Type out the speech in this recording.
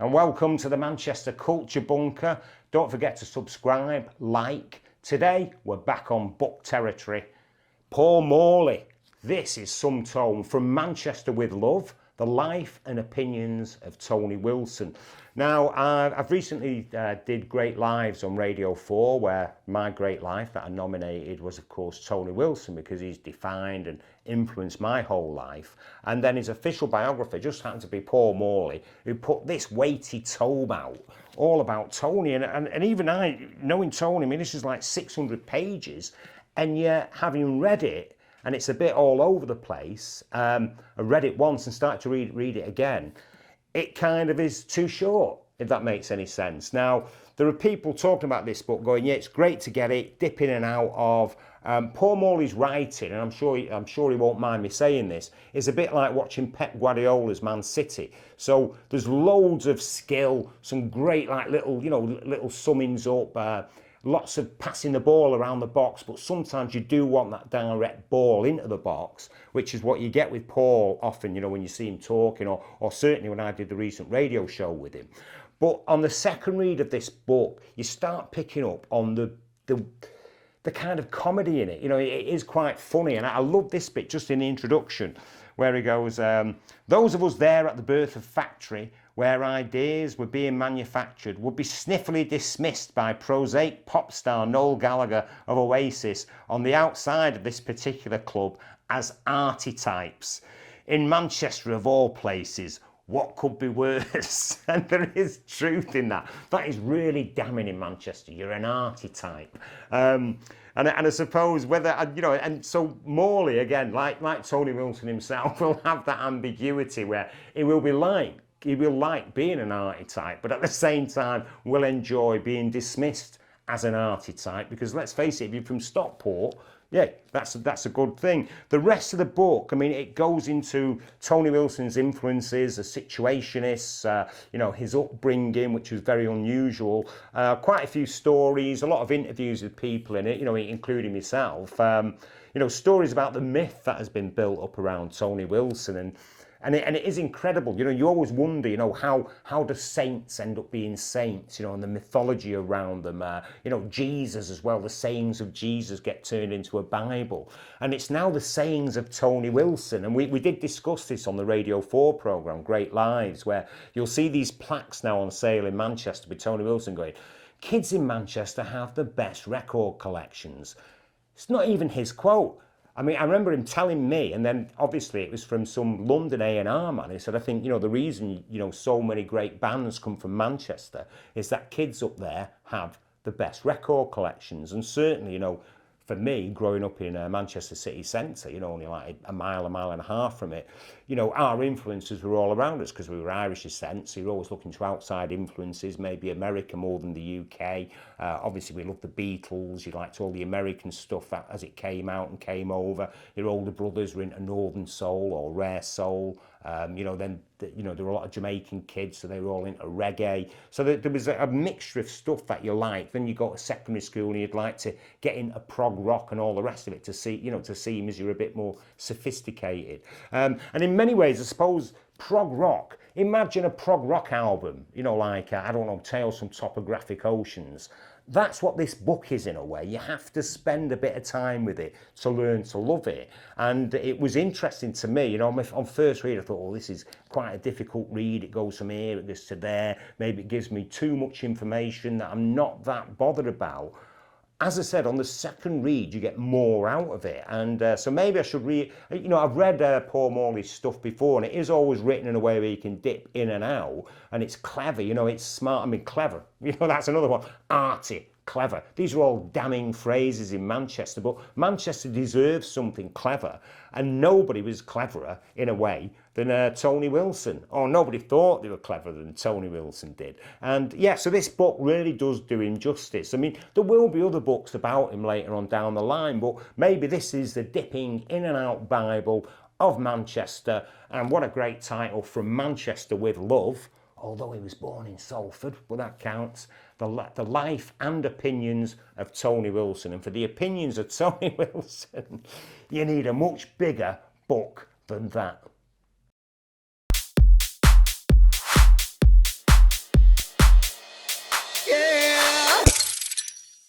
and welcome to the Manchester Culture Bunker. Don't forget to subscribe, like. Today we're back on book territory. Paul Morley, this is some tone. From Manchester with Love, the life and opinions of Tony Wilson. Now, I've recently did Great Lives on Radio 4, where my great life that I nominated was, of course, Tony Wilson, because he's defined and influenced my whole life. And then his official biography just happened to be Paul Morley, who put this weighty tome out, all about Tony. And even I, knowing Tony, I mean, this is like 600 pages, and yet having read it, and it's a bit all over the place. I read it once and started to read it again. It kind of is too short, if that makes any sense. Now, there are people talking about this book going, yeah, it's great to get it, dip in and out of. Paul Morley's writing, and I'm sure he won't mind me saying this, is a bit like watching Pep Guardiola's Man City. So there's loads of skill, some great like little summings up, lots of passing the ball around the box, but sometimes you do want that direct ball into the box, which is what you get with Paul often, when you see him talking, or certainly when I did the recent radio show with him. But on the second read of this book, you start picking up on the kind of comedy in it. It is quite funny, and I love this bit just in the introduction, where he goes, those of us there at the Birth Factory, where ideas were being manufactured, would be sniffily dismissed by prosaic pop star Noel Gallagher of Oasis on the outside of this particular club as arty types. In Manchester, of all places, what could be worse? And there is truth in that. That is really damning in Manchester. You're an arty type. And I suppose whether, and so Morley, again, like Tony Wilson himself, will have that ambiguity where he will like being an arty type, but at the same time will enjoy being dismissed as an arty type, because let's face it, if you're from Stockport, yeah, that's a good thing. The rest of the book, I mean, it goes into Tony Wilson's influences, a situationist, his upbringing, which was very unusual, quite a few stories, a lot of interviews with people in it, including myself, stories about the myth that has been built up around Tony Wilson, and it is incredible. You always wonder, how do saints end up being saints, and the mythology around them. Jesus as well, the sayings of Jesus get turned into a Bible. And it's now the sayings of Tony Wilson. And we did discuss this on the Radio 4 programme, Great Lives, where you'll see these plaques now on sale in Manchester with Tony Wilson going, kids in Manchester have the best record collections. It's not even his quote. I mean, I remember him telling me, and then obviously it was from some London A&R man. He said, I think, the reason, so many great bands come from Manchester is that kids up there have the best record collections. And certainly, for me, growing up in Manchester city centre, only like a mile and a half from it, our influences were all around us because we were Irish descent, so you're always looking to outside influences, maybe America more than the UK. Obviously, we loved the Beatles, you liked all the American stuff as it came out and came over. Your older brothers were into Northern Soul or Rare Soul. Then there were a lot of Jamaican kids, so they were all into reggae. So there was a mixture of stuff that you liked. Then you go to secondary school and you'd like to get into prog rock and all the rest of it to seem as you're a bit more sophisticated. And in many ways, I suppose, prog rock, imagine a prog rock album, like, Tales from Topographic Oceans. That's what this book is in a way. You have to spend a bit of time with it to learn to love it. And it was interesting to me, on first read I thought, this is quite a difficult read. It goes from here, it goes to there. Maybe it gives me too much information that I'm not that bothered about. As I said, on the second read, you get more out of it. And so maybe I should read, I've read Paul Morley's stuff before, and it is always written in a way where you can dip in and out, and it's clever, it's smart. I mean, clever, that's another one. Arty, clever. These are all damning phrases in Manchester, but Manchester deserves something clever, and nobody was cleverer, in a way, than Tony Wilson. Or nobody thought they were cleverer than Tony Wilson did. And yeah, so this book really does do him justice. I mean, there will be other books about him later on down the line, but maybe this is the dipping in and out Bible of Manchester. And what a great title, From Manchester with Love. Although he was born in Salford, but that counts. The life and opinions of Tony Wilson. And for the opinions of Tony Wilson, you need a much bigger book than that.